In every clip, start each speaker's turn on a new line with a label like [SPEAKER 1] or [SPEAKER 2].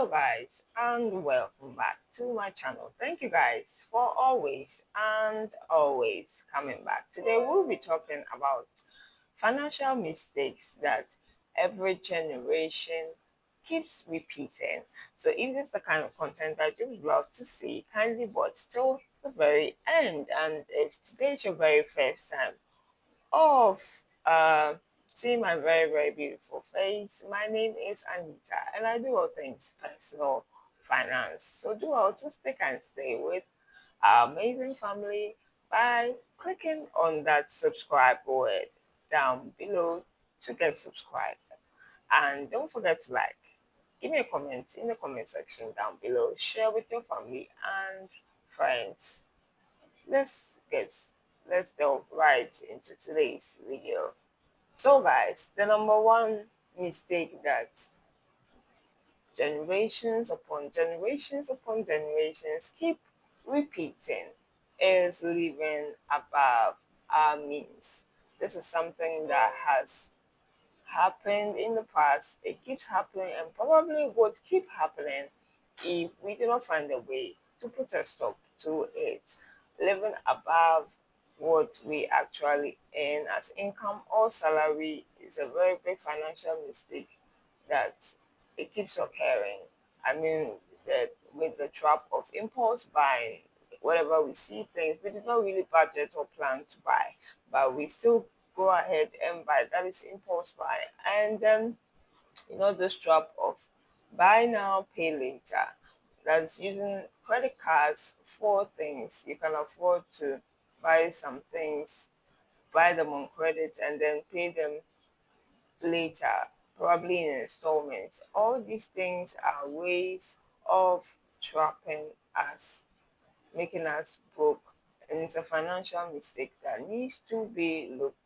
[SPEAKER 1] Hello guys and welcome back to my channel. Thank you guys for always coming back. Today we'll be talking about financial mistakes that every generation keeps repeating. So if this is the kind of content that you would love to see, kindly watch till the very end. And if today is your very first time of seeing my very beautiful face. My name is Anita and I do all things personal finance. So do all to stick and stay with our amazing family by clicking on that subscribe word down below to get subscribed. And don't forget to like. Give me a comment in the comment section down below. Share with your family and friends. Let's delve right into today's video. So guys, the number one mistake that generations keep repeating is living above our means. This is something that has happened in the past, it keeps happening, and probably would keep happening if we do not find a way to put a stop to it. Living above what we actually earn as income or salary is a very big financial mistake that it keeps occurring. I mean, that with the trap of impulse buying, whenever we see things we did not really budget or plan to buy, but we still go ahead and buy. That is impulse buy. And then this trap of buy now, pay later. That's using credit cards for things. You can afford to buy some things, buy them on credit, and then pay them later, probably in installments. All these things are ways of trapping us, making us broke. And it's a financial mistake that needs to be looked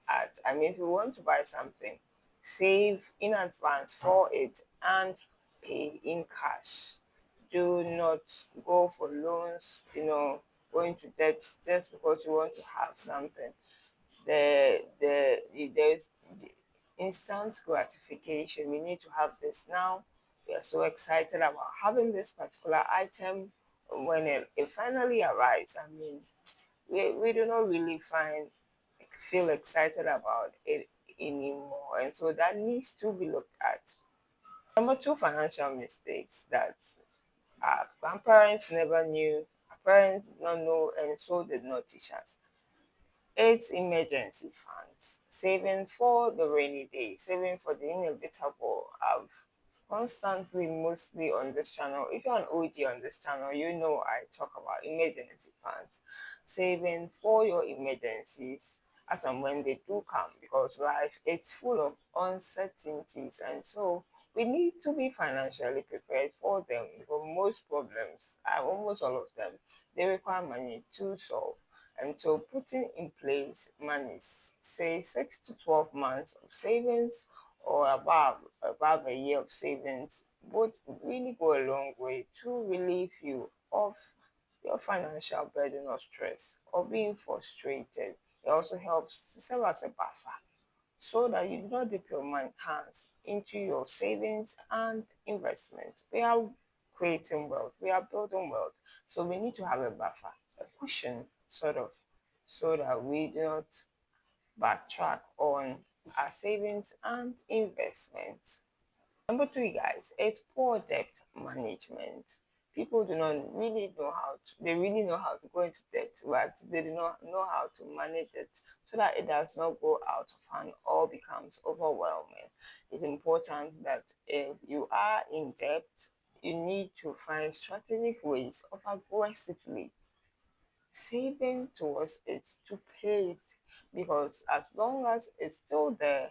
[SPEAKER 1] at. I mean, if you want to buy something, save in advance for it and pay in cash. Do not go for loans, going to debt just because you want to have something. There's the instant gratification. We need to have this now. We are so excited about having this particular item. When it finally arrives, I mean, we do not really feel excited about it anymore, and so that needs to be looked at. Number two financial mistakes that our grandparents never knew, our parents did not know, and so did not teach us. It's emergency funds, saving for the rainy day, saving for the inevitable. I've constantly, mostly on this channel, if you're an OG on this channel, you know I talk about emergency funds, saving for your emergencies as and when they do come, because life is full of uncertainties, and so we need to be financially prepared for them. For most problems, almost all of them, they require money to solve. And so putting in place money, say 6 to 12 months of savings or above a year of savings, would really go a long way to relieve you of your financial burden or stress or being frustrated. It also helps to serve as a buffer so that you do not dip your hands into your savings and investments. We are creating wealth, we are building wealth, so we need to have a buffer, a cushion, sort of, so that we do not backtrack on our savings and investments. Number three, guys, is poor debt management. People do not really know how to, they really know how to go into debt, but they do not know how to manage it so that it does not go out of hand or becomes overwhelming. It's important that if you are in debt, you need to find strategic ways of aggressively saving towards it to pay it, because as long as it's still there,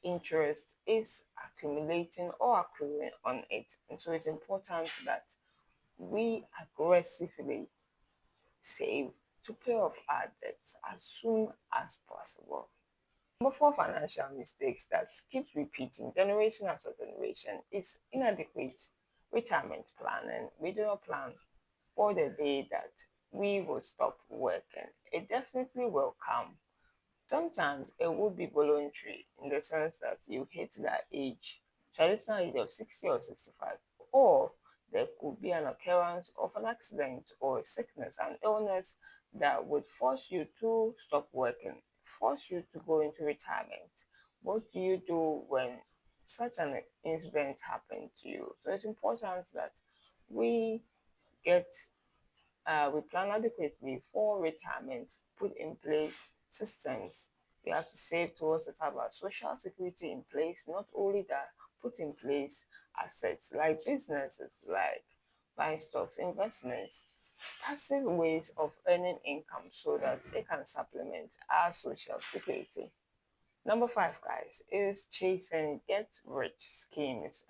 [SPEAKER 1] interest is accumulating or accruing on it. And so it's important that we aggressively save to pay off our debts as soon as possible. Number four financial mistakes that keeps repeating generation after generation is inadequate retirement planning. We do not plan for the day that we will stop working. It definitely will come. Sometimes it will be voluntary in the sense that you hit that age traditional age of 60 or 65, or there could be an occurrence of an accident or sickness, an illness that would force you to stop working, force you to go into retirement. What do you do when such an incident happened to you? So it's important that we get we plan adequately for retirement, put in place systems. We have to save towards the type of social security in place. Not only that, put in place assets like businesses, like buying stocks, investments, passive ways of earning income so that they can supplement our social security. Number five, guys, is chasing get rich schemes.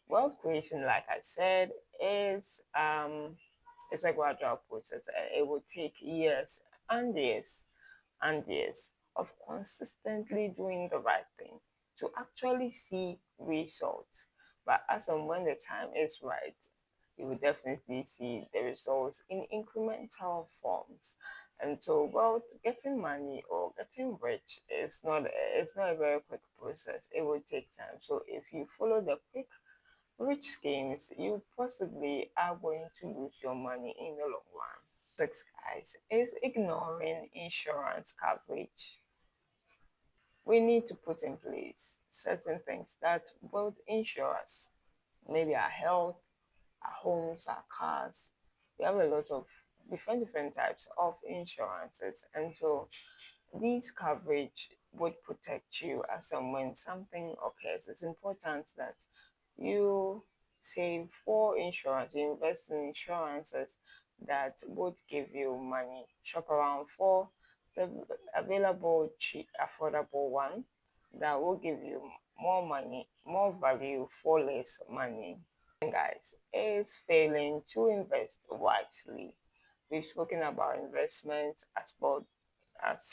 [SPEAKER 1] Wealth creation, like I said, is it's a gradual process. It will take years and years and years of consistently doing the right thing to actually see results. But as and when the time is right, you will definitely see the results in incremental forms. And so, well, getting money or getting rich is not a very quick process. It will take time. So if you follow the quick rich schemes, you possibly are going to lose your money in the long run. Six, guys, is ignoring insurance coverage. We need to put in place certain things that both insurers, maybe our health, our homes, our cars, we have a lot of different types of insurances. And so these coverage would protect you as and when something occurs. It's important that you save for insurance, you invest in insurances that would give you money. Shop around for the available, cheap, affordable one that will give you more money, more value for less money. And guys, is failing to invest wisely. We've spoken about investment as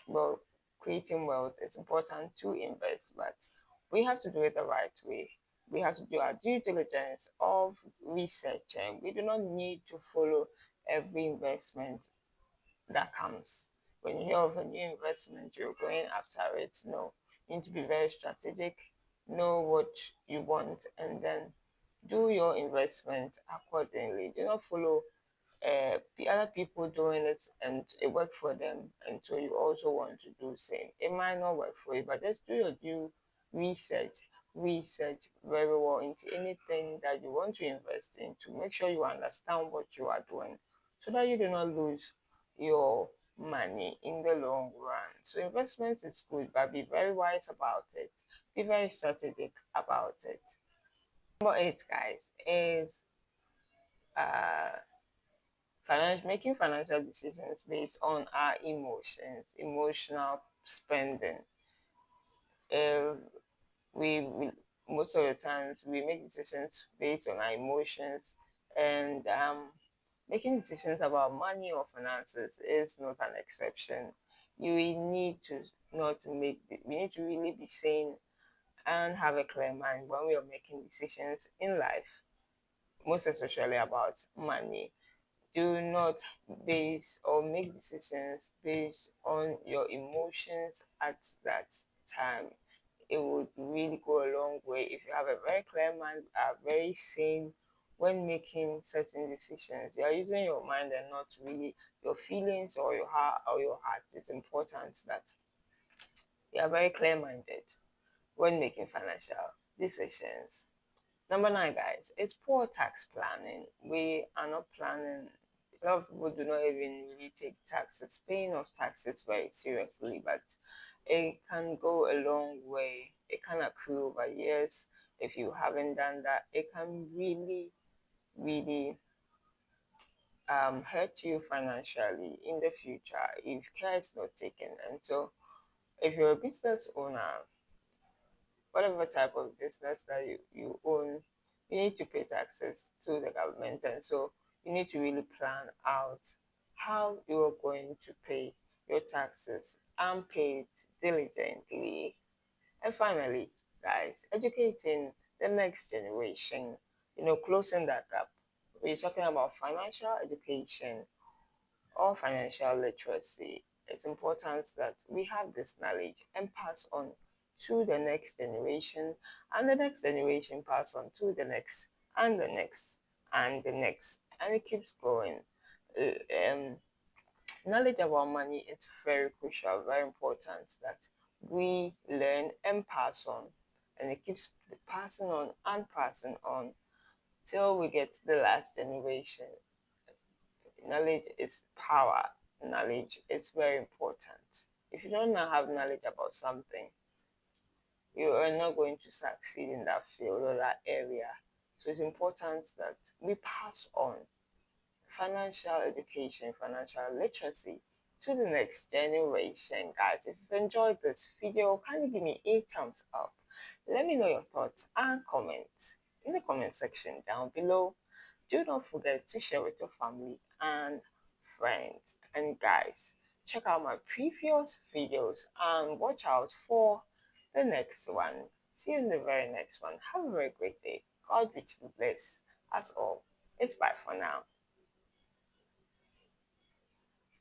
[SPEAKER 1] well creating wealth. It's important to invest, but we have to do it the right way. We have to do our due diligence of research, and we do not need to follow every investment that comes. When you hear of a new investment, you're going after it. No, you need to be very strategic, know what you want, and then do your investment accordingly. Do not follow the other people doing it and it worked for them, and so you also want to do the same. It might not work for you, but just do your due research. Research very well into anything that you want to invest in to make sure you understand what you are doing so that you do not lose your money in the long run. So investment is good, but be very wise about it. Be very strategic about it. Number eight, guys, is uh making financial decisions based on our emotions, emotional spending. If we most of the times we make decisions based on our emotions, and making decisions about money or finances is not an exception. You need to not make we need to really be sane and have a clear mind when we are making decisions in life, most especially about money. Do not base or make decisions based on your emotions at that time. It would really go a long way if you have a very clear mind, are very sane when making certain decisions. You are using your mind and not really your feelings or your heart. It's important that you are very clear-minded when making financial decisions. Number nine, guys, is poor tax planning. We are not planning. A lot of people do not even really take taxes, paying off taxes very seriously, but it can go a long way. It can accrue over years. If you haven't done that, it can really, really hurt you financially in the future if care is not taken. And so, if you're a business owner, whatever type of business that you own, you need to pay taxes to the government. And so you need to really plan out how you're going to pay your taxes and pay it diligently. And finally, guys, educating the next generation, closing that gap. We're talking about financial education or financial literacy. It's important that we have this knowledge and pass on to the next generation, and the next generation pass on to the next, and the next, and the next, and it keeps going. Um, Knowledge about money is very crucial, very important that we learn and pass on, and it keeps passing on and passing on till we get to the last generation. Knowledge is power. Knowledge is very important. If you don't have knowledge about something, you are not going to succeed in that field or that area. So it's important that we pass on financial education, financial literacy to the next generation. Guys, if you've enjoyed this video, can you give me a thumbs up? Let me know your thoughts and comments in the comment section down below. Do not forget to share with your family and friends. And guys, check out my previous videos and watch out for the next one. See you in the very next one. Have a very great day. God richly bless us all. It's bye for now.